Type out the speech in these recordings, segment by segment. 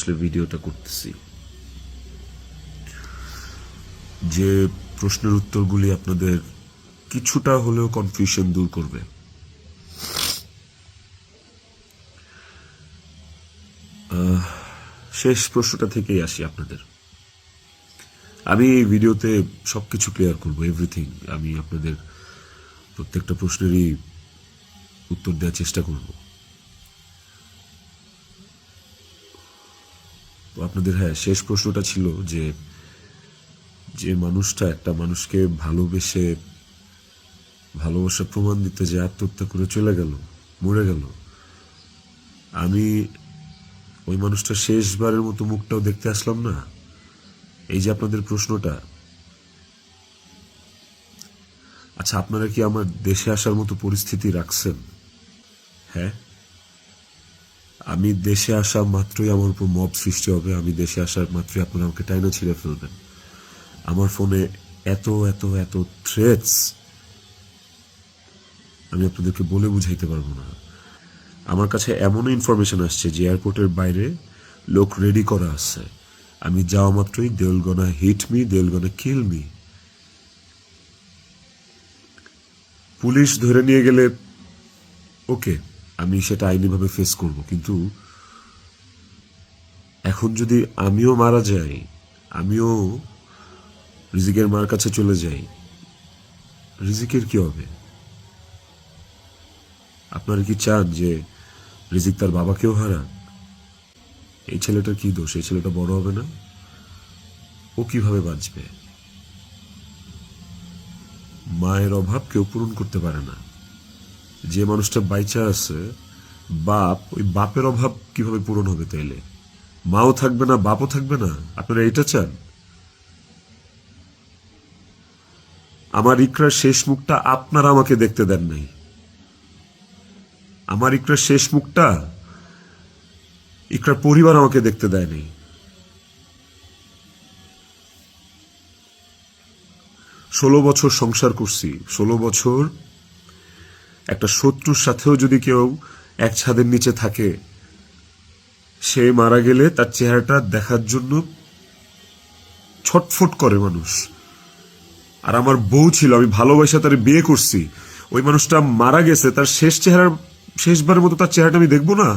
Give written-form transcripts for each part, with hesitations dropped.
আসলে ভিডিওটা করতেছি, যে প্রশ্নের উত্তরগুলি আপনাদের কিছুটা হলেও কনফিউশন দূর করবে। শেষ প্রশ্নটা থেকেই আসি আপনাদের। আমি এই ভিডিওতে সবকিছু ক্লিয়ার করব, এভরিথিং। আমি আপনাদের প্রত্যেকটা প্রশ্নেরই উত্তর দেওয়ার চেষ্টা করব। তো আপনাদের শেষ প্রশ্নটা ছিল যে যে মানুষটা একটা মানুষকে ভালোবেসে ভালোবাসা প্রমাণ দিতে যে আত্মহত্যা করে চলে গেল, মরে গেল, আমি ওই মানুষটা শেষবারের মতো মুখটাও দেখতে আসলাম না। এই যে আপনাদের প্রশ্নটা, আচ্ছা আপনারা কি আমার দেশে আসার মতো পরিস্থিতি রাখছেন? হ্যাঁ, আমি দেশে আসা মাত্রই আমার উপর মব সৃষ্টি হবে। আমি দেশে আসার মাত্রই আপনারা আমাকে টাইনা ছিঁড়ে ফেলবেন। আমার ফোনে এত এত এত থ্রেটস আমি আপনাদেরকে বলে বুঝাইতে পারবো না। আমার কাছে এমন ইনফরমেশন আসছে যে এয়ারপোর্টের বাইরে লোক রেডি করা আছে। আমি যাওয়া মাত্রই they will gonna hit me, they will gonna kill me. Police ধরে নিয়ে গেলে ওকে, আমি সেটা আইনিভাবে ফেস করব, কিন্তু এখন যদি আমিও মারা যাই, আমিও রিজিকের মার কাছে চলে যাই, রিজিকের কি হবে? আপনারা কি চান যে রিজিক তার বাবাকেও হারান? এই ছেলেটার কি দোষ? এই ছেলেটা বড় হবে না? ও কিভাবে বাঁচবে? মায়ের অভাব কেউ পূরণ করতে পারে না। যে মানুষটা বাইচা আছে বাপ, ওই বাপের অভাব কিভাবে পূরণ হবে তাইলে? মাও থাকবে না, বাপও থাকবে না? আপনারা এটা চান? আমার ইকরার শেষ মুখটা আপনারা আমাকে দেখতে দেন নাই। আমার ইকরার শেষ মুখটা ইকরার পরিবার আমাকে দেখতে দেয়নি। 16 বছর সংসার করছি, 16 বছর একটা শত্রুর সাথেও যদি কেউ এক ছাদের নিচে থাকে, সে মারা গেলে তার চেহারাটা দেখার জন্য ছটফট করে মানুষ। আর আমার বউ ছিল, আমি ভালোবাসা তার বিয়ে করছি, ওই মানুষটা মারা গেছে, তার শেষবারের মতো তার চেহারাটা আমি দেখবো না?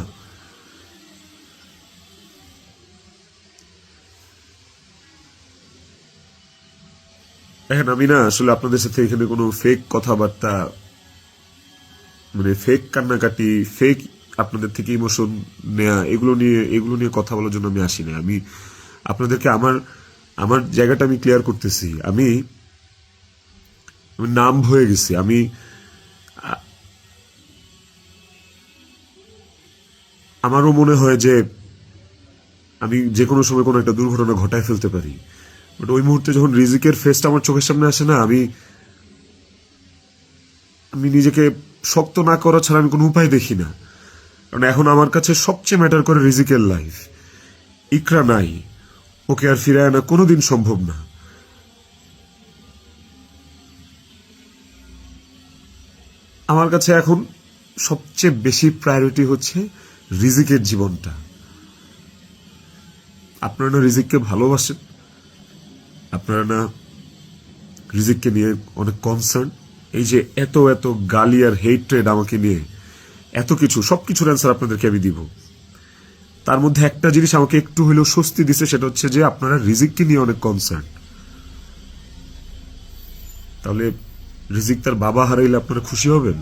দেখেন, আমি না আসলে আপনাদের সাথে এখানে কোনো ফেক কথাবার্তা, মানে ফেক কান্নাকাটি, ফেক আপনাদের থেকে ইমোশন নেয়া, এগুলো নিয়ে কথা বলার জন্য আমি আসি না। আমি আপনাদেরকে আমার আমার জায়গাটা আমি ক্লিয়ার করতেছি। আমি নাম হয়ে গেছি। আমারও মনে হয় যে আমি যে কোনো সময় কোনো একটা দুর্ঘটনা ঘটায় ফেলতে পারি, বাট ওই মুহূর্তে যখন রিজিকের ফেসটা আমার চোখের সামনে আসে না, আমি নিজেকে শক্ত না করা ছাড়া আমি কোনো উপায় দেখি না। কারণ এখন আমার কাছে সবচেয়ে ম্যাটার করে রিজিকের লাইফ। ইকরা নাই, ওকে আর ফিরে আনা কোনোদিন সম্ভব না। আমার কাছে এখন সবচেয়ে বেশি প্রায়োরিটি হচ্ছে রিজিকের জীবনটা। আপনারা না রিজিককে ভালোবাসেন, আপনারা না রিজিককে নিয়ে অনেক কনসার্ন। এই যে এত এত গালি আর হেট্রেড আমাকে নিয়ে, এত কিছু, সবকিছুর অ্যান্সার আপনাদেরকে আমি দিব। তার মধ্যে একটা জিনিস আমাকে একটু হলেও স্বস্তি দিছে, সেটা হচ্ছে যে আপনারা রিজিককে নিয়ে অনেক কনসার্ন। তাহলে রিজিক তার বাবা হারাইলে আপনারা খুশি হবেন?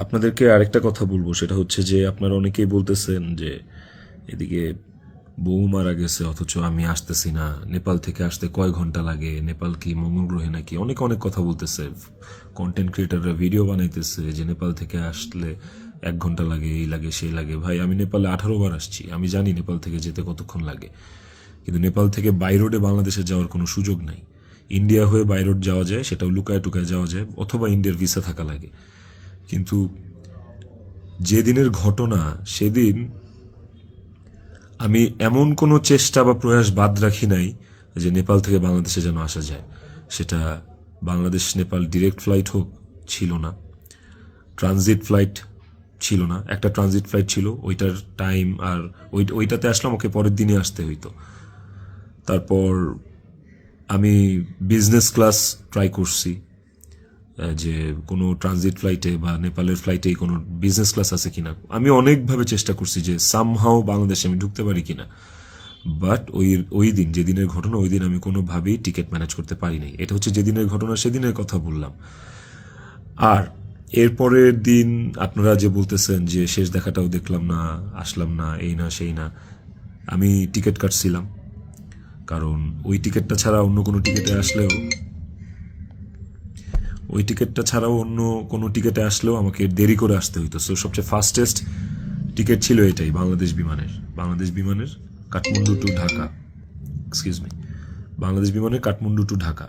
আপনাদেরকে আরেকটা কথা বলবো, সেটা হচ্ছে যে আপনারা অনেকেই বলতেছেন যে এদিকে বউ মারা গেছে অথচ আমি আসতেছি না, নেপাল থেকে আসতে কয় ঘন্টা লাগে, নেপাল কি মঙ্গল গ্রহে নাকি, অনেক অনেক কথা বলতেছে। কন্টেন্ট ক্রিয়েটাররা ভিডিও বানাইতেছে যে নেপাল থেকে আসলে 1 ঘন্টা লাগে, এই লাগে সেই লাগে। ভাই, আমি নেপালে 18 বার আসছি, আমি জানি নেপাল থেকে যেতে কতক্ষণ লাগে। কিন্তু নেপাল থেকে বাই রোডে বাংলাদেশে যাওয়ার কোনো সুযোগ নাই। ইন্ডিয়া হয়ে বাই রোড যাওয়া যায়, সেটাও লুকায় টুকায় যাওয়া যায়, অথবা ইন্ডিয়ার ভিসা থাকা লাগে। কিন্তু যেদিনের ঘটনা, সেদিন আমি এমন কোনো চেষ্টা বা প্রয়াস বাদ রাখি নাই যে নেপাল থেকে বাংলাদেশে যেন আসা যায়। সেটা বাংলাদেশ নেপাল ডিরেক্ট ফ্লাইট হোক, ছিল না। ট্রানজিট ফ্লাইট ছিল না, একটা ট্রানজিট ফ্লাইট ছিল, ওইটার টাইম আর ওইটাতে আসলাম, ওকে পরের দিনই আসতে হইতো। তারপর আমি বিজনেস ক্লাস ট্রাই করছি, যে কোনো ট্রানজিট ফ্লাইটে বা নেপালের ফ্লাইটেই কোনো বিজনেস ক্লাস আছে কিনা। আমি অনেকভাবে চেষ্টা করছি যে সামহাও বাংলাদেশে আমি ঢুকতে পারি কিনা, বাট ওই দিন, যেদিনের ঘটনা, ওই দিন আমি কোনোভাবেই টিকিট ম্যানেজ করতে পারি নাই। এটা হচ্ছে যেদিনের ঘটনা, সেদিনের কথা বললাম। আর এরপরের দিন আপনারা যে বলতেছেন যে শেষ দেখাটাও দেখলাম না, আসলাম না, এই না সেই না, আমি টিকিট কাটছিলাম, কারণ ওই টিকিটটা ছাড়া অন্য কোনো টিকিটে আসলেও অন্য কোনো টিকিটে আসলেও আমাকে দেরি করে আসতে হইতো। সো সবচেয়ে ফাস্টেস্ট টিকিট ছিল এটাই, বাংলাদেশ বিমানের কাঠমান্ডু টু ঢাকা, বাংলাদেশ বিমানের কাঠমান্ডু টু ঢাকা।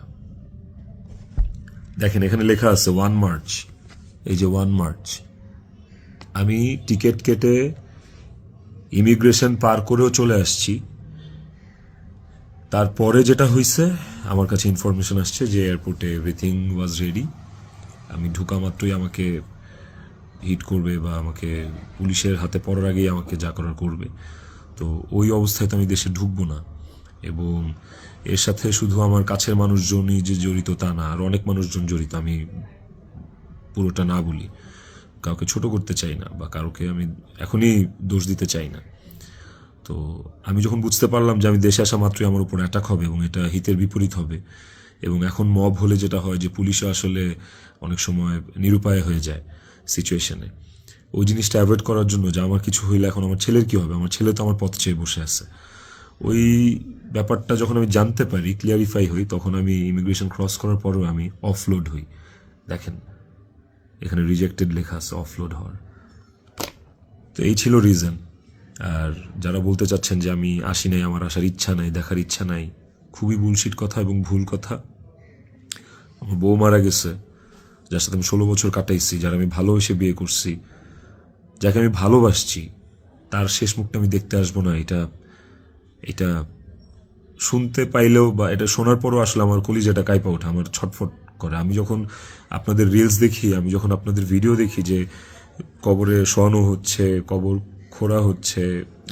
দেখেন এখানে লেখা আছে 1 মার্চ, এই যে 1 মার্চ। আমি টিকিট কেটে ইমিগ্রেশন পার করেও চলে আসছি। তারপরে যেটা হয়েছে, আমার কাছে ইনফরমেশন আসছে যে এয়ারপোর্টে এভরিথিং ওয়াজ রেডি, আমি ঢুকা মাত্রই আমাকে হিট করবে বা আমাকে পুলিশের হাতে পড়ার আগেই আমাকে যা করার করবে। তো ওই অবস্থায় তো আমি দেশে ঢুকবো না। এবং এর সাথে শুধু আমার কাছের মানুষজনই যে জড়িত তা না, আর অনেক মানুষজন জড়িত। আমি পুরোটা না বলি, কাউকে ছোট করতে চাই না বা কাউকে আমি এখনই দোষ দিতে চাই না। তো আমি যখন বুঝতে পারলাম যে আমি দেশে আসা মাত্রই আমার উপর অ্যাটাক হবে এবং এটা হিতের বিপরীত হবে, এবং এখন মব হলে যেটা হয় যে পুলিশও আসলে অনেক সময় নিরুপায় হয়ে যায় সিচুয়েশনে, ওই জিনিসটা অ্যাভয়েড করার জন্য যে আমার কিছু হইলে এখন আমার ছেলের কী হবে, আমার ছেলে তো আমার পথ চেয়ে বসে আছে, ওই ব্যাপারটা যখন আমি জানতে পারি, ক্লিয়ারিফাই হই, তখন আমি ইমিগ্রেশন ক্রস করার পরেও আমি অফলোড হই। দেখেন এখানে রিজেক্টেড লেখা আছে, অফলোড হওয়ার। তো এই ছিল রিজন। আর যারা বলতে চাচ্ছেন যে আমি আসি নাই, আমার আসার ইচ্ছা নাই, দেখার ইচ্ছা নাই, খুবই বুলশিট কথা এবং ভুল কথা। আমার বউ মারা গেছে, যার সাথে আমি 16 বছর কাটাইছি, যারা আমি ভালোবেসে বিয়ে করছি, যাকে আমি ভালোবাসছি, তার শেষ মুখটা আমি দেখতে আসবো না, এটা শুনতে পাইলেও বা এটা শোনার পরও আসলে আমার কলিজাটা কাঁপা ওঠে, আমার ছটফট করে। আমি যখন আপনাদের রিলস দেখি, আমি যখন আপনাদের ভিডিও দেখি যে কবরে শোয়ানো হচ্ছে, কবর খোঁড়া হচ্ছে,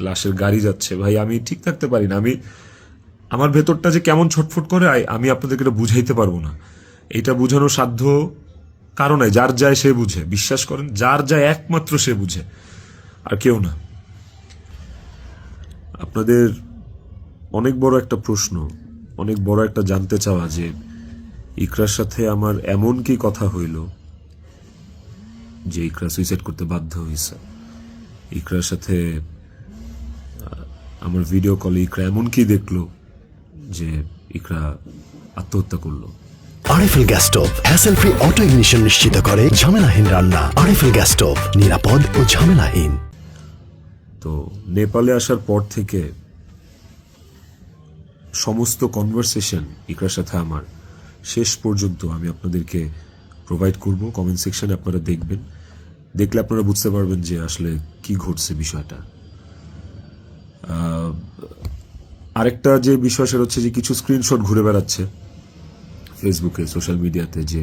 লাশের গাড়ি যাচ্ছে, ভাই আমি ঠিক থাকতে পারি না। আমার ভেতরটা যে কেমন ছটফট করে, আমি আপনাদেরকে এটা বুঝাইতে পারবো না। এটা বুঝানোর সাধ্য কারো নাই, যার যায় সে বুঝে, বিশ্বাস করেন, যার যায় একমাত্র সে বুঝে, আর কেউ না। আপনাদের অনেক বড় একটা প্রশ্ন, অনেক বড় একটা জানতে চাওয়া যে ইকরার সাথে আমার এমন কি কথা হইল যে ইকরা সুইসাইড করতে বাধ্য হয়েছে। ইকরার সাথে আমার ভিডিও কলে ইকরা এমন কি দেখলো যে ইকরা আত্মহত্যা করলো। RFL gas stove hassle free auto ignition নিশ্চিত করে ঝামেলাহীন রান্না। আরএফএল গ্যাস স্টোভ নিরাপদ ও ঝামেলাহীন। তো নেপালে আসার পর থেকে সমস্ত কনভারসেশন ইকরার সাথে আমার শেষ পর্যন্ত আমি আপনাদেরকে প্রোভাইড করব কমেন্ট সেকশনে, আপনারা দেখবেন, দেখলে আপনারা বুঝতে পারবেন যে আসলে কি ঘটছে বিষয়টা। আরেকটা যে বিষয় সেটা হচ্ছে যে কিছু স্ক্রিনশট ঘুরে বেড়াচ্ছে ফেসবুকে, সোশ্যাল মিডিয়াতে, যে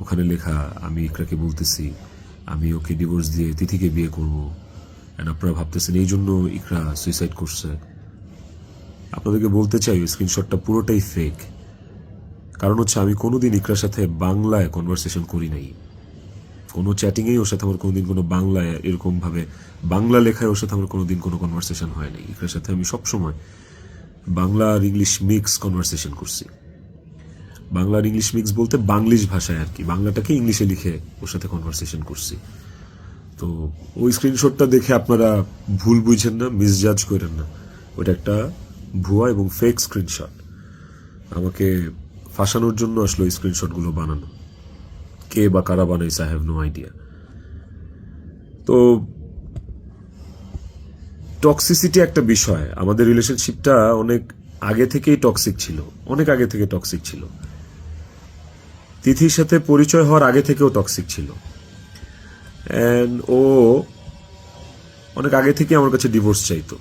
ওখানে লেখা আমি ইকরাকে বলতেছি আমি ওকে ডিভোর্স দিয়ে তিথিকে বিয়ে করব, এন্ড আপনারা ভাবতেছেন এই জন্য ইকরা সুইসাইড করছে। আপনাদেরকে বলতে চাই ওই স্ক্রিনশটটা পুরোটাই ফেক। কারণ হচ্ছে আমি কোনোদিন ইকরার সাথে বাংলায় কনভারসেশন করি নাই, কোনো চ্যাটিংয়েই ওর সাথে আমার কোনোদিন কোনো বাংলায় এরকমভাবে বাংলা লেখায় ওর সাথে আমার কোনোদিন কোনো কনভারসেশন হয় নাই। ইকরার সাথে আমি সবসময় বাংলা আর ইংলিশ মিক্স কনভারসেশন করছি। বাংলা আর ইংলিশ মিক্স বলতে বাংলিশ ভাষায় আর কি, বাংলাটাকে ইংলিশে লিখে ওর সাথে কনভারসেশন করছি। তো ওই স্ক্রিনশটটা দেখে আপনারা ভুল বুঝেন না, মিসজাজ করেন না, ওটা একটা ভুয়া এবং ফেক স্ক্রিনশট। আমাকে ফাঁসানোর জন্য আসলে ওই স্ক্রিনশটগুলো বানানো, কে বা কারা বানাইছে আই হ্যাভ নো আইডিয়া। তো টক্সিসিটি একটা বিষয়, আমাদের রিলেশনশিপটা অনেক আগে থেকেই টক্সিক ছিল, অনেক আগে থেকে টক্সিক ছিল। তিথির সাথে পরিচয় হওয়ার আগে থেকেও টক্সিক ছিল, অ্যান্ড ও অনেক আগে থেকে আমার কাছে ডিভোর্স চাইতো,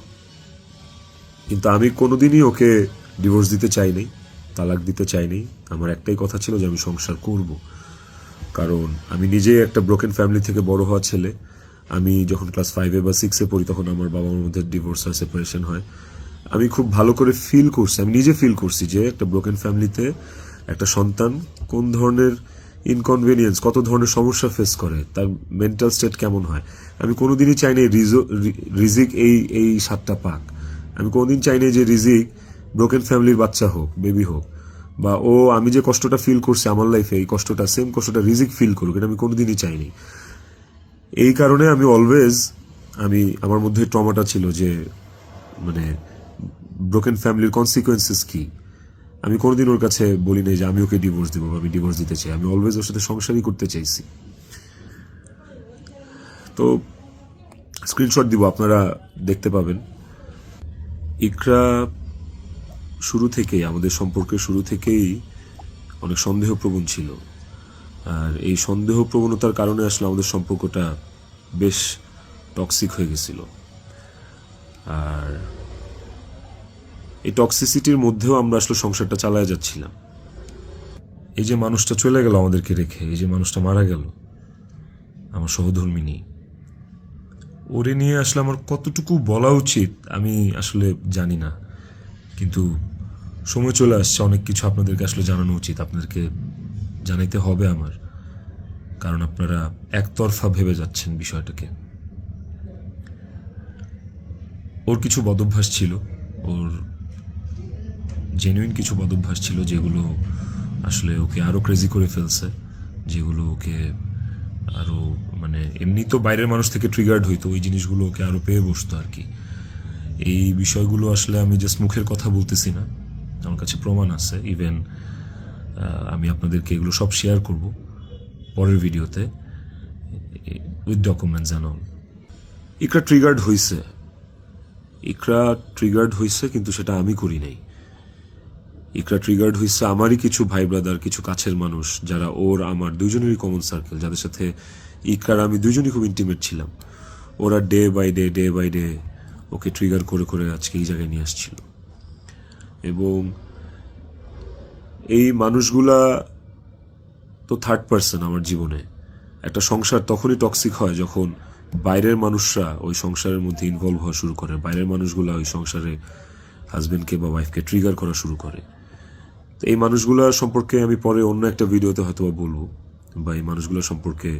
কিন্তু আমি কোনোদিনই ওকে ডিভোর্স দিতে চাইনি, তালাক দিতে চাইনি। আমার একটাই কথা ছিল যে আমি সংসার করব, কারণ আমি নিজেই একটা ব্রোকেন ফ্যামিলি থেকে বড় হওয়া ছেলে। আমি যখন ক্লাস 5-এ বা 6-এ পড়ি তখন আমার বাবা মার মধ্যে ডিভোর্স আর সেপারেশন হয়। আমি খুব ভালো করে ফিল করছি, আমি নিজে ফিল করছি যে একটা ব্রোকেন ফ্যামিলিতে একটা সন্তান কোন ধরনের ইনকনভেনিয়েন্স, কত ধরনের সমস্যা ফেস করে, তার মেন্টাল স্টেট কেমন হয়। আমি কোনোদিনই চাই না রিজিক এই স্বাদটা পাক। আমি কোনোদিন চাই না যে রিজিক ব্রোকেন ফ্যামিলির বাচ্চা হোক, বেবি হোক, বা আমি যে কষ্টটা ফিল করছি আমার লাইফে, এই কষ্টটা সেম কষ্টটা রিজিক ফিল করুক, এটা আমি কোনোদিনই চাইনি। এই কারণে আমি অলওয়েজ আমার মধ্যে ট্রমাটা ছিল যে মানে ব্রোকেন ফ্যামিলির কনসিকুয়েন্সেস কি। আমি কোনোদিন ওর কাছে বলি নাই যে আমি ওকে ডিভোর্স দেবো বা আমি ডিভোর্স দিতে চাই। আমি অলওয়েজ ওর সাথে সংসারই করতে চাইছি। তো স্ক্রিনশট দিব, আপনারা দেখতে পাবেন। ইকরা শুরু থেকেই, আমাদের সম্পর্কের শুরু থেকেই অনেক সন্দেহপ্রবণ ছিল। আর এই সন্দেহ প্রবণতার কারণে আসলে আমাদের সম্পর্কটা বেশ টক্সিক হয়ে গেছিল। আর এই টক্সিসিটির মধ্যেও আমরা আসলে সংসারটা চালায় যাচ্ছিলাম। এই যে মানুষটা চলে গেল আমাদেরকে রেখে, এই যে মানুষটা মারা গেল, আমার সহধর্মিনী, ওরে নিয়ে আসলে আমার কতটুকু বলা উচিত আমি আসলে জানি না। কিন্তু সময় চলে আসছে, অনেক কিছু আপনাদেরকে আসলে জানানো উচিত, আপনাদেরকে জানাইতে হবে আমার, কারণ আপনারা একতরফা ভেবে যাচ্ছেন বিষয়টাকে। ওর কিছু বদভ্যাস ছিল, ওর জেনুইন কিছু বদভ্যাস ছিল যেগুলো আসলে ওকে আরো ক্রেজি করে ফেলছে, যেগুলো ওকে আরো মানে এমনি তো বাইরের মানুষ থেকে ট্রিগার্ড হইতো, ওই জিনিসগুলো ওকে আরো পেয়ে বসতো আর কি। এই বিষয়গুলো আসলে আমি জাস্ট মুখের কথা বলতেছি না, আমার কাছে প্রমাণ আছে। ইভেন আমি আপনাদেরকে এগুলো সব শেয়ার করব পরের ভিডিওতে with documents and all. Iqra triggered হইছে, কিন্তু সেটা আমি করি নাই। ইকরা ট্রিগার্ড হইছে আমারই কিছু ভাই ব্রাদার, কিছু কাছের মানুষ, যারা আমার দুইজনেরই কমন সার্কেল, যাদের সাথে ইকরার আমি দুইজনই খুব ইন্টিমেট ছিলাম। ওরা ডে বাই ডে ওকে ট্রিগার করে করে আজকে এই জায়গায় নিয়ে আসছিল। এবং এই মানুষগুলা তো থার্ড পার্সন আমার জীবনে। একটা সংসার তখনই টক্সিক হয় যখন বাইরের মানুষরা ওই সংসারের মধ্যে ইনভলভ হওয়া শুরু করে, বাইরের মানুষগুলা ওই সংসারে হাজবেন্ডকে বা ওয়াইফকে ট্রিগার করা শুরু করে। তো এই মানুষগুলা সম্পর্কে আমি পরে অন্য একটা ভিডিওতে হয়তো বলবো, বা এই মানুষগুলো সম্পর্কে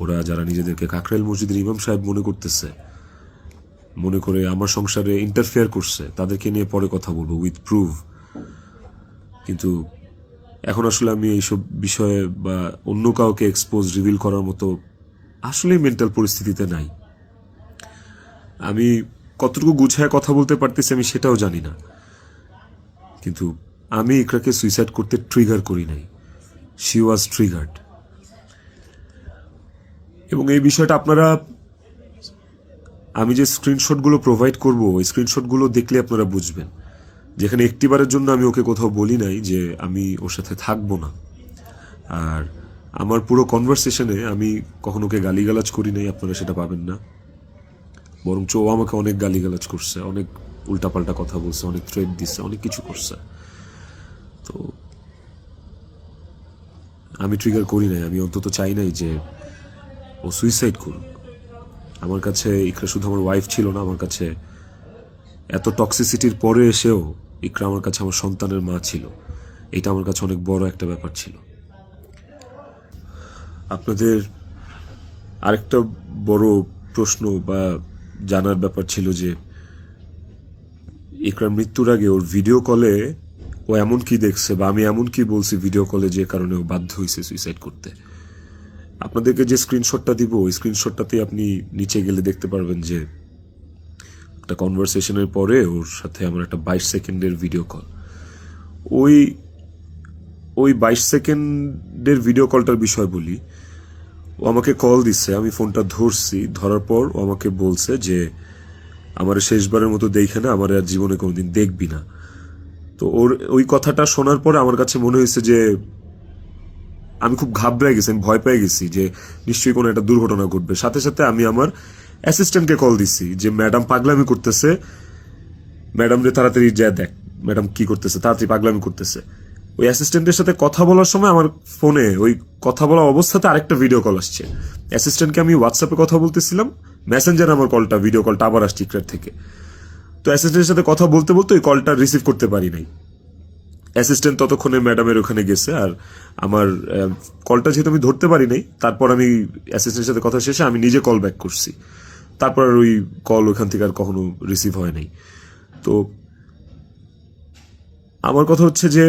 ওরা যারা নিজেদেরকে কাকরাইল মসজিদের ইমাম সাহেব মনে করে আমার সংসারে ইন্টারফেয়ার করছে, তাদেরকে নিয়ে পরে কথা বলবো উইথ প্রুফ। কিন্তু এখন আসলে আমি এইসব বিষয়ে বা অন্য কাউকে রিভিল করার মতো আসলেই মেন্টাল পরিস্থিতিতে নাই। আমি কতটুকু গুছায় কথা বলতে পারতেছি আমি সেটাও জানি না। কিন্তু আমি ইকরাকে সুইসাইড করতে ট্রিগার করি নাই, শি ওয়াজ ট্রিগার্ড। এবং এই বিষয়টা আপনারা, আমি যে স্ক্রিনশটগুলো প্রোভাইড করব, ওই স্ক্রিনশটগুলো দেখলে আপনারা বুঝবেন। যেখানে একটিবারের জন্য আমি ওকে কোথাও বলি নাই যে আমি ওর সাথে থাকবো না। আর আমার পুরো কনভারসেশনে আমি কখনো ওকে গালিগালাজ করি নাই, আপনারা সেটা পাবেন না। বরঞ্চ ও আমাকে অনেক গালিগালাজ করছে, অনেক উল্টাপাল্টা কথা বলছে, অনেক থ্রেট দিচ্ছে, অনেক কিছু করছে। তো আমি ট্রিগার করি নাই, আমি অন্তত চাই নাই যে ও সুইসাইড করুক। আমার কাছে ইকরা শুধু আমার ওয়াইফ ছিল না, আমার কাছে এত টক্সিসিটির পরে এসেও ইকরা আমার কাছে আমার সন্তানের মা ছিল। এটা আমার কাছে অনেক বড় একটা ব্যাপার ছিল। আপনাদের আরেকটা বড় প্রশ্ন বা জানার ব্যাপার ছিল যে ইকরার মৃত্যুর আগে ওর ভিডিও কলে ও এমন কি দেখছে বা আমি এমন কি বলছি ভিডিও কলে যে কারণে ও বাধ্য হয়েছে সুইসাইড করতে। আপনাদেরকে যে স্ক্রিনশটটা দিব, ওই স্ক্রিনশটটাতে আপনি নিচে গেলে দেখতে পারবেন যে একটা কনভারসেশনের পরে ওর সাথে আমার একটা 22 সেকেন্ডের ভিডিও কল। ওই 22 সেকেন্ডের ভিডিও কলটার বিষয় বলি। ও আমাকে কল দিচ্ছে, আমি ফোনটা ধরছি, ধরার পর ও আমাকে বলছে যে আমার শেষবারের মতো দেখে না, আমার আর জীবনে কোনোদিন দেখবি না। তো ওর ওই কথাটা শোনার পরে আমার কাছে মনে হয়েছে যে আমি খুব ঘাবড়ে গেছি, আমি ভয় পেয়ে গেছি যে নিশ্চয়ই কোনো একটা দুর্ঘটনা ঘটবে। সাথে সাথে আমি আমার অ্যাসিস্ট্যান্টকে কল দিছি যে ম্যাডাম পাগলামি করতেছে, ম্যাডাম রে তাড়াতাড়ি যা দেখ ম্যাডাম কি করতেছে, তাড়াতাড়ি পাগলামি করতেছে। ওই অ্যাসিস্ট্যান্টের সাথে কথা বলার সময় আমার ফোনে ওই কথা বলা অবস্থাতে আরেকটা ভিডিও কল আসছে। অ্যাসিস্ট্যান্টকে আমি হোয়াটসঅ্যাপে কথা বলতেছিলাম, মেসেঞ্জারে আমার ভিডিও কলটা আবার আসছে ইকরার থেকে। তো অ্যাসিস্ট্যান্টের সাথে কথা বলতে বলতে ওই কলটা রিসিভ করতে পারি নাই। অ্যাসিস্ট্যান্ট ততক্ষণে ম্যাডামের ওখানে গেছে, আর আমার কলটা যেহেতু আমি ধরতে পারি নাই, তারপর আমি অ্যাসিস্ট্যান্টের সাথে কথা শেষে আমি নিজে কল ব্যাক করছি। তারপর আর ওই কল ওখান থেকে আর কখনো রিসিভ হয় নাই। তো আমার কথা হচ্ছে যে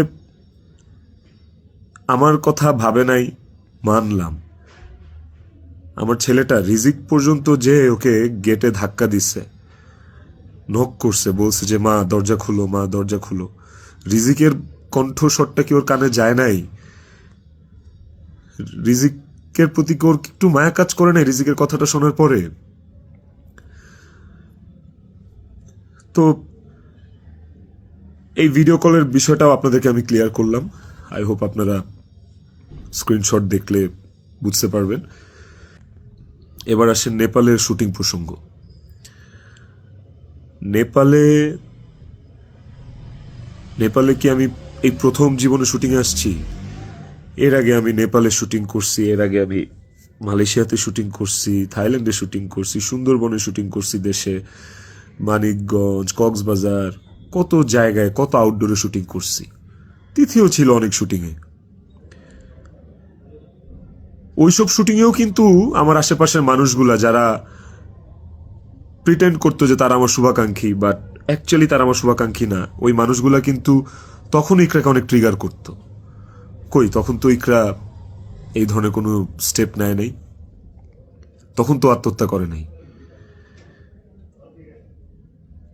আমার কথা ভাবে নাই, মানলাম। আমার ছেলেটা রিজিক পর্যন্ত যে ওকে গেটে ধাক্কা দিচ্ছে, নক করছে, বলছে যে মা দরজা খুলো, মা দরজা খুলো। রিজিকের কণ্ঠস্বরটা কি ওর কানে যায় নাই? রিজিকের প্রতি কি ওর একটু মায়া কাজ করে নাই রিজিকের কথাটা শোনার পরে? তো এই ভিডিও কলের বিষয়টাও আপনাদেরকে আমি ক্লিয়ার করলাম। আই হোপ আপনারা স্ক্রিনশট দেখলে বুঝতে পারবেন। এবার আসেন নেপালের শুটিং প্রসঙ্গ। নেপালে কি আমি এই প্রথম জীবনে শুটিংয়ে আসছি? এর আগে আমি নেপালে শুটিং করছি, এর আগে আমি মালয়েশিয়াতে শুটিং করছি, থাইল্যান্ডে শুটিং করছি, সুন্দরবনে শুটিং করছি, দেশে মানিকগঞ্জ, কক্সবাজার, কত জায়গায়, কত আউটডোরে শুটিং করছি। তিথিও ছিল অনেক শুটিংয়ে। ওইসব শুটিংয়েও কিন্তু আমার আশেপাশের মানুষগুলা যারা প্রিটেন্ড করতো যে তারা আমার শুভাকাঙ্ক্ষী, বাট অ্যাকচুয়ালি তারা আমার শুভাকাঙ্ক্ষী না, ওই মানুষগুলা কিন্তু তখন ইকরাকে অনেক ট্রিগার করতো। কই, তখন তো ইকরা এই ধরনের কোনো স্টেপ নেয় নাই, তখন তো আত্মহত্যা করে নাই।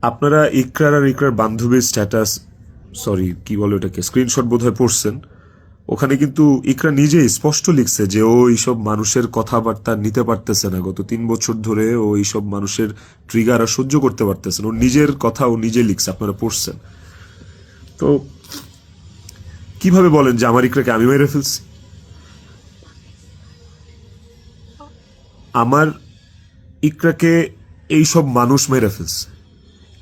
আপনারা ইকরার আর ইকরার বান্ধবীর স্ট্যাটাস, সরি কি বলে ওটাকে, স্ক্রিনশট বোধহয় পড়ছেন। ওখানে কিন্তু ইকরা নিজেই স্পষ্ট লিখছে যে ও এইসব মানুষের কথাবার্তা নিতে পারতেছে না। গত 3 বছর ধরে ও এইসব মানুষের ট্রিগার আর সহ্য করতে পারতেছে না। ওর নিজের কথা ও নিজে লিখছে, আপনারা পড়ছেন। তো কিভাবে বলেন যে আমার ইকরাকে আমি মেরে ফেলছি? আমার ইকরাকে এইসব মানুষ মেরে ফেলছে,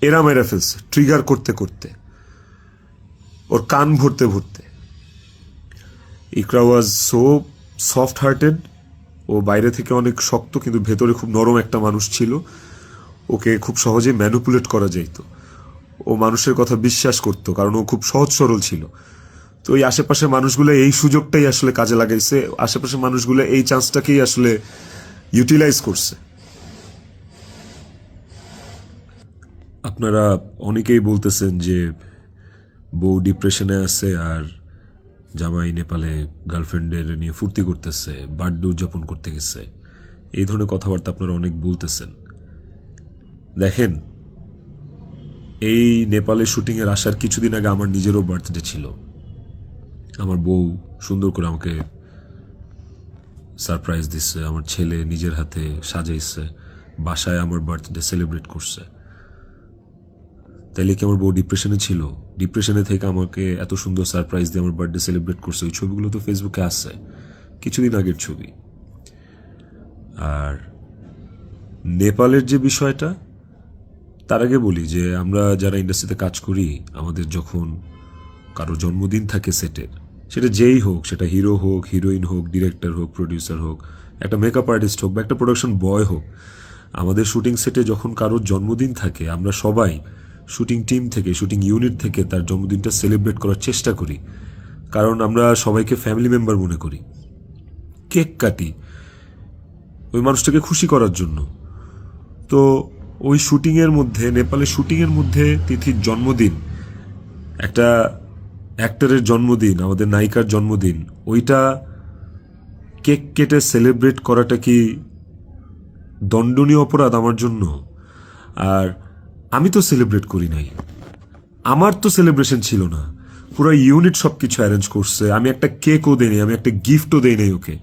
এরা মেরে ফেলছে, ট্রিগার করতে করতে, ওর কান ভরতে ভরতে। ইকরা ওয়াজ সো সফট হার্টেড। ও বাইরে থেকে অনেক শক্ত, কিন্তু ভেতরে খুব নরম একটা মানুষ ছিল। ওকে খুব সহজে ম্যানিপুলেট করা যেত। ও মানুষের কথা বিশ্বাস করত, কারণ ও খুব সহজ সরল ছিল। তো এই আশেপাশের মানুষগুলো এই সুযোগটাই আসলে কাজে লাগাইছে, আশেপাশের মানুষগুলো এই চান্সটাকেই আসলে ইউটিলাইজ করছে। আপনারা অনেকেই বলতেছেন যে বউ ডিপ্রেশনে আছে আর জামাই নেপালে গার্লফ্রেন্ডের নিয়ে ফুর্তি করতেছে, বার্থডে উদযাপন করতে গেছে। এই ধরনের কথাবার্তা আপনারা অনেক বলতেছেন। দেখেন, এই নেপালে শুটিংয়ের আসার কিছুদিন আগে আমার নিজেরও বার্থডে ছিল। আমার বউ সুন্দর করে আমাকে সারপ্রাইজ দিচ্ছে, আমার ছেলে নিজের হাতে সাজাইছে, বাসায় আমার বার্থডে সেলিব্রেট করছে। তাইলে কি আমার বউ ডিপ্রেশনে ছিল? ডিপ্রেশনে থেকে আমাকে এত সুন্দর সারপ্রাইজ দিয়ে আমার বার্থডে সেলিব্রেট করছে। ওই ছবিগুলো তো ফেসবুকে আসছে, কিছুদিন আগের ছবি। আর নেপালের যে বিষয়টা, তার আগে বলি যে আমরা যারা ইন্ডাস্ট্রিতে কাজ করি, আমাদের যখন কারো জন্মদিন থাকে সেটের, সেটা যেই হোক, সেটা হিরো হোক, হিরোইন হোক, ডিরেক্টর হোক, প্রডিউসার হোক, একটা মেকআপ আর্টিস্ট হোক, বা একটা প্রোডাকশন বয় হোক, আমাদের শুটিং সেটে যখন কারোর জন্মদিন থাকে, আমরা সবাই শুটিং টিম থেকে, শুটিং ইউনিট থেকে তার জন্মদিনটা সেলিব্রেট করার চেষ্টা করি। কারণ আমরা সবাইকে ফ্যামিলি মেম্বার মনে করি। কেক কাটি ওই মানুষটাকে খুশি করার জন্য। তো ওই শুটিংয়ের মধ্যে, নেপালের শুটিংয়ের মধ্যে তিথির জন্মদিন, একটা অ্যাক্টরের জন্মদিন, আমাদের নায়িকার জন্মদিন, ওইটা কেক কেটে সেলিব্রেট করাটা কি দণ্ডনীয় অপরাধ আমার জন্য? আর আমি তো সেলিব্রেট করি নাই, আমার তো সেলিব্রেশন ছিল না, পুরো ইউনিট সব কিছু অ্যারেঞ্জ করছে। আমি একটা কেকও দেই নাই, আমি একটা গিফটও দেই নাই ওকে।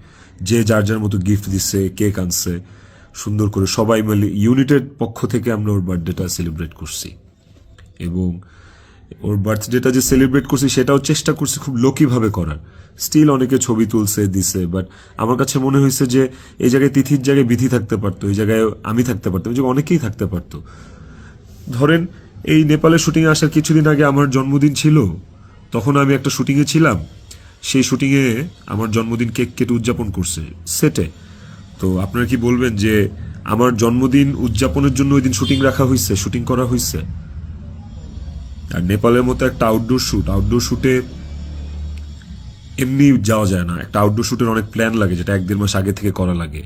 যে যার যার মতো গিফট দিচ্ছে, কেক আনছে, সুন্দর করে সবাই মিলে ইউনিটের পক্ষ থেকে আমরা ওর বার্থডেটা সেলিব্রেট করছি। এবং ওর বার্থডেটা যে সেলিব্রেট করছি সেটাও চেষ্টা করছি খুব লোকিভাবে করার। স্টিল অনেকে ছবি তুলছে, দিছে, বাট আমার কাছে মনে হয়েছে যে এই জায়গায় তিথির জায়গায় বিধি থাকতে পারতো, এই জায়গায় আমি থাকতে পারতাম, এই জায়গায় অনেকেই থাকতে পারতো। ধরেন এই নেপালের শুটিংয়ে আসার কিছুদিন আগে আমার জন্মদিন ছিল, তখন আমি একটা শুটিংয়ে ছিলাম, সেই শুটিংয়ে আমার জন্মদিন কেক কেটে উদযাপন করছে সেটে। তো আপনারা কি বলবেন যে আমার জন্মদিন উদযাপনের জন্য ওই দিন শুটিং রাখা হয়েছে, শুটিং করা হয়েছে? আর নেপালের মতো একটা আউটডোর শুটে এমনি যাওয়া যায় না। একটা আউটডোর শুটের অনেক প্ল্যান লাগে, যেটা 1-1.5 মাস আগে থেকে করা লাগে।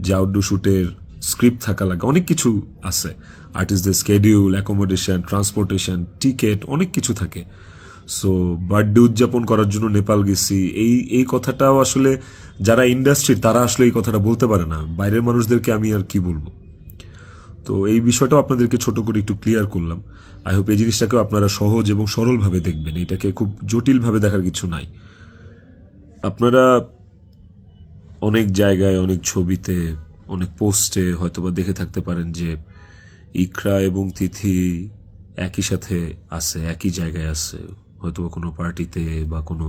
যে আউটডোর শুটের স্ক্রিপ্ট থাকা লাগে, অনেক কিছু আছে। আর্টিস্টদের স্কেডিউল, অ্যাকোমোডেশন, ট্রান্সপোর্টেশন, টিকিট, অনেক কিছু থাকে। সো বার্থডে উদযাপন করার জন্য নেপাল গেছি, এই কথাটাও আসলে যারা ইন্ডাস্ট্রির তারা আসলে এই কথাটা বলতে পারে না। বাইরের মানুষদেরকে আমি আর কি বলবো। তো এই বিষয়টাও আপনাদেরকে ছোট করে একটু ক্লিয়ার করলাম। আই হোপ এই জিনিসটাকেও আপনারা সহজ এবং সরলভাবে দেখবেন, এটাকে খুব জটিলভাবে দেখার কিছু নাই। আপনারা অনেক জায়গায়, অনেক ছবিতে, অনেক পোস্টে হয়তোবা দেখে থাকতে পারেন যে ইকরা এবং তিথি একই সাথে আছে, একই জায়গায় আছে, হয়তোবা কোনো পার্টিতে বা কোনো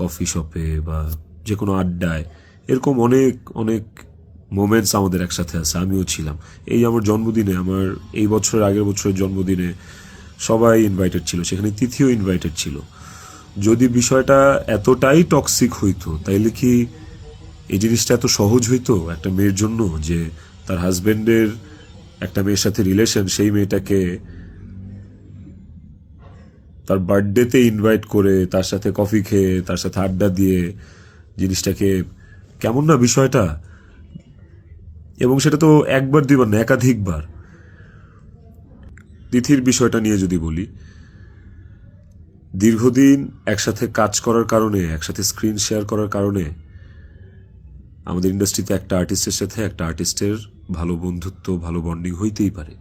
কফি শপে বা যে কোনো আড্ডায়। এরকম অনেক অনেক মোমেন্টস আমাদের একসাথে আছে, আমিও ছিলাম। এই আমার জন্মদিনে, আমার এই বছরের আগের বছরের জন্মদিনে সবাই ইনভাইটেড ছিল, সেখানে তিথিও ইনভাইটেড ছিল। যদি বিষয়টা এতটাই টক্সিক হইতো তাইলে কি এই জিনিসটা এত সহজ হইতো একটা মেয়ের জন্য, যে তার হাজবেন্ডের একটা মেয়ের সাথে রিলেশন, সেই মেয়েটাকে তার বার্থডেতে ইনভাইট করে তার সাথে কফি খেয়ে তার সাথে আড্ডা দিয়ে জিনিসটাকে, কেমন না বিষয়টা? এবং সেটা তো একবার দুইবার না, একাধিকবার। তিথির বিষয়টা নিয়ে যদি বলি, দীর্ঘদিন একসাথে কাজ করার কারণে, একসাথে স্ক্রিন শেয়ার করার কারণে আমাদের ইন্ডাস্ট্রিতে একটা আর্টিস্টের সাথে একটা আর্টিস্টের ভালো বন্ধুত্ব, ভালো বন্ডিং হইতেই পারে।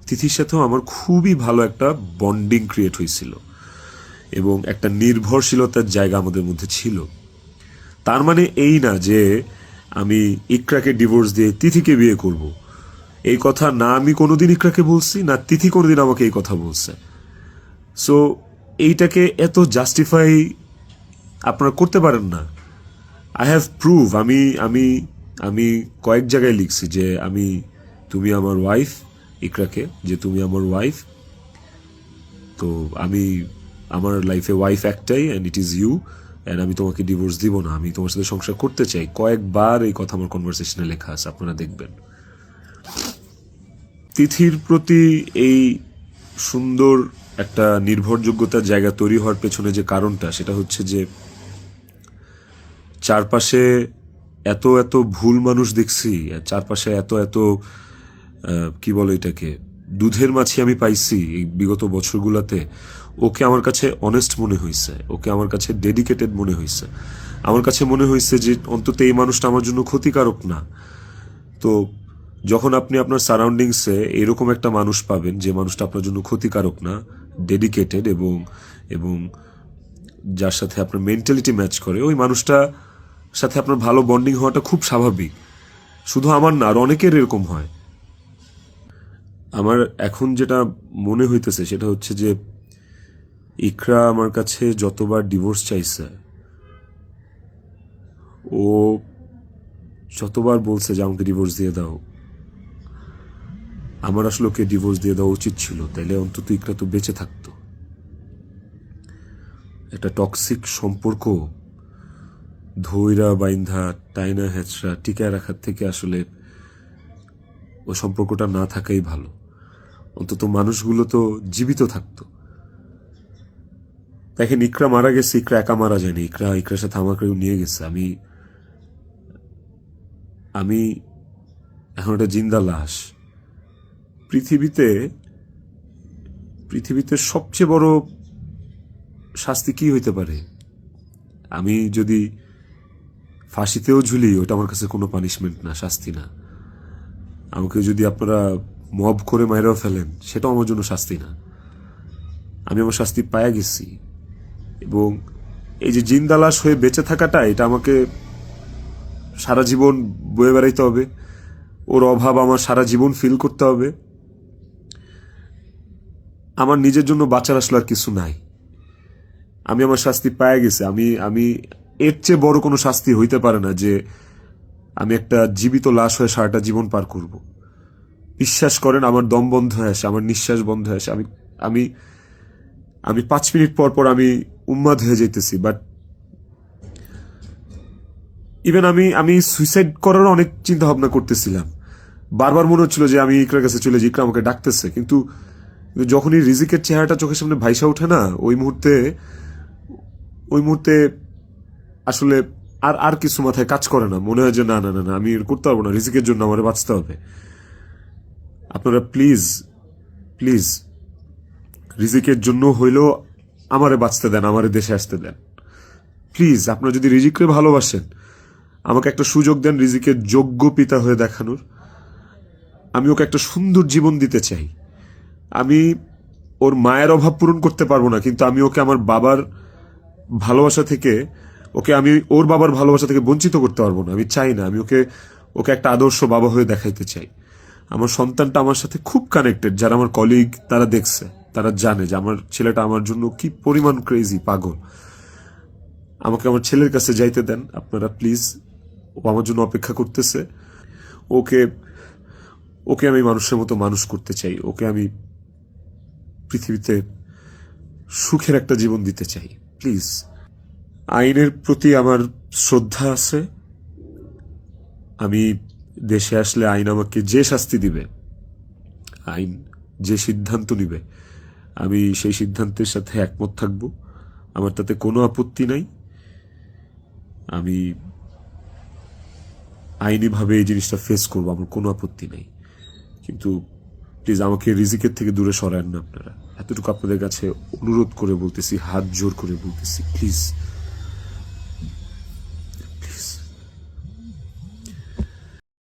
তিথির সাথেও আমার খুবই ভালো একটা বন্ডিং ক্রিয়েট হয়েছিল এবং একটা নির্ভরশীলতার জায়গা আমাদের মধ্যে ছিল। তার মানে এই না যে আমি ইকরাকে ডিভোর্স দিয়ে তিথিকে বিয়ে করব। এই কথা না আমি কোনোদিন ইকরাকে বলছি, না তিথি কোনোদিন আমাকে এই কথা বলছে। সো এইটাকে এত জাস্টিফাই আপনারা করতে পারেন না। আই হ্যাভ প্রুভ, আমি আমি আমি কয়েক জায়গায় লিখছি যে তুমি আমার ওয়াইফ, ইকরাকে, যে তুমি আমার ওয়াইফ। তো আমার লাইফে ওয়াইফ একটাই, and it is you, and আমি তোমাকে ডিভোর্স দিব না, আমি তোমার সাথে সংসার করতে চাই। কয়েকবার এই কথা আমার কনভারসেশনে লেখা আছে, আপনারা দেখবেন। তিথির প্রতি এই সুন্দর একটা নির্ভরযোগ্যতার জায়গা তৈরি হওয়ার পেছনে যে কারণটা, সেটা হচ্ছে যে চারপাশে এত এত ভুল মানুষ দেখছি, চারপাশে এত এত কি বলে এটাকে, দুধের মাছি আমি পাইছি এই বিগত বছরগুলোতে। ওকে আমার কাছে অনেস্ট মনে হয়েছে, ওকে আমার কাছে ডেডিকেটেড মনে হয়েছে। আমার কাছে মনে হয়েছে যে অন্তত এই মানুষটা আমার জন্য ক্ষতিকারক না। তো যখন আপনি আপনার সারাউন্ডিংসে এরকম একটা মানুষ পাবেন, যে মানুষটা আপনার জন্য ক্ষতিকারক না, ডেডিকেটেড এবং যার সাথে আপনার মেন্টালিটি ম্যাচ করে, ওই মানুষটা সাথে আপনার ভালো বন্ডিং হওয়াটা খুব স্বাভাবিক। শুধু আমার না, আর অনেকের এরকম হয়। আমার এখন যেটা মনে হইতেছে সেটা হচ্ছে যে ইকরা আমার কাছে যতবার ডিভোর্স চাইছে, ও যতবার বলছে যে আমাকে ডিভোর্স দিয়ে দাও, আমার আসলে ওকে ডিভোর্স দিয়ে দেওয়া উচিত ছিল, তাইলে অন্তত ইকরা তো বেঁচে থাকতো। একটা টক্সিক সম্পর্ক ধৈরা বাইন্ধা টাইনা হ্যাচড়া টিকায় রাখার থেকে আসলে ওই সম্পর্কটা না থাকাই ভালো। অন্তত মানুষগুলো তো জীবিত থাকতো। দেখেন, ইকরা মারা গেছে, ইকরা একা মারা যায়নি, ইকরার সাথে আমাকেও নিয়ে গেছে। আমি এখন একটা জিন্দা লাশ। পৃথিবীতে সবচেয়ে বড় শাস্তি কি হইতে পারে? আমি যদি ফাঁসিতেও ঝুলি, ওটা আমার কাছে কোনো পানিশমেন্ট না, শাস্তি না। আমাকে যদি আপনারা মব করে মাইরাও ফেলেন, সেটাও আমার জন্য শাস্তি না। আমি আমার শাস্তি পায়া গেছি। এবং এই যে জিন্দা লাশ হয়ে বেঁচে থাকাটা, এটা আমাকে সারা জীবন বয়ে বেড়াইতে হবে। ওর অভাব আমার সারা জীবন ফিল করতে হবে। আমার নিজের জন্য বাঁচার আসলে আর কিছু নাই। আমি আমার শাস্তি পায়ে গেছি। আমি এর চেয়ে বড় কোনো শাস্তি হইতে পারে না যে আমি একটা জীবিত লাশ হয়ে সারাটা জীবন পার করব। বিশ্বাস করেন, আমার দম বন্ধ হয়ে আসে, আমার নিঃশ্বাস বন্ধ হয়ে আসে। আমি 5 মিনিট পর পর আমি উন্মাদ হয়ে যাইতেছি। বাট ইভেন আমি সুইসাইড করার অনেক চিন্তা ভাবনা করতেছিলাম। বারবার মনে হচ্ছিল যে আমি ইকরার কাছে চলে যাই, ইকরা আমাকে ডাকতেছে, কিন্তু যখনই রিজিকের চেহারাটা চোখের সামনে ভাইসা ওঠে না, ওই মুহূর্তে আসলে আর কিছু মাথায় কাজ করে না। মনে হয় যে না না না না, আমি এর করতে পারবো না, রিজিকের জন্য আমার বাঁচতে হবে। আপনারা প্লিজ প্লিজ রিজিকের জন্য হইলেও আমারে বাঁচতে দেন, আমারে দেশে আসতে দেন প্লিজ। আপনারা যদি রিজিককে ভালোবাসেন, আমাকে একটা সুযোগ দেন রিজিকের যোগ্য পিতা হয়ে দেখানোর। আমি ওকে একটা সুন্দর জীবন দিতে চাই। আমি ওর মায়ের অভাব পূরণ করতে পারবো না, কিন্তু আমি ওকে আমার বাবার ভালোবাসা থেকে, আমি ওর বাবার ভালোবাসা থেকে বঞ্চিত করতে পারবো না। আমি চাই না, আমি ওকে একটা আদর্শ বাবা হয়ে দেখাইতে চাই। আমার সন্তানটা আমার সাথে খুব কানেক্টেড। যারা আমার কলিগ তারা দেখছে, তারা জানে যে আমার ছেলেটা আমার জন্য কি পরিমাণ ক্রেজি, পাগল। আমাকে আমার ছেলের কাছে যাইতে দেন আপনারা প্লিজ। ও আমার জন্য অপেক্ষা করতেছে। ওকে আমি মানুষের মতো মানুষ করতে চাই। ওকে আমি পৃথিবীতে সুখের একটা জীবন দিতে চাই প্লিজ। আইনের প্রতি আমার শ্রদ্ধা আছে। আমি দেশে আসলে আইন আমাকে যে শাস্তি দিবে, আইন যে সিদ্ধান্ত নিবে, আমি সেই সিদ্ধান্তের সাথে একমত থাকব। আমার তাতে কোনো আপত্তি নাই। আমি আইনিভাবে এই জিনিসটা ফেস করবো, আমার কোনো আপত্তি নেই। কিন্তু প্লিজ আমাকে রিজিকের থেকে দূরে সরান না আপনারা। এতটুকু আপনাদের কাছে অনুরোধ করে বলতেছি, হাত জোর করে বলতেছি প্লিজ।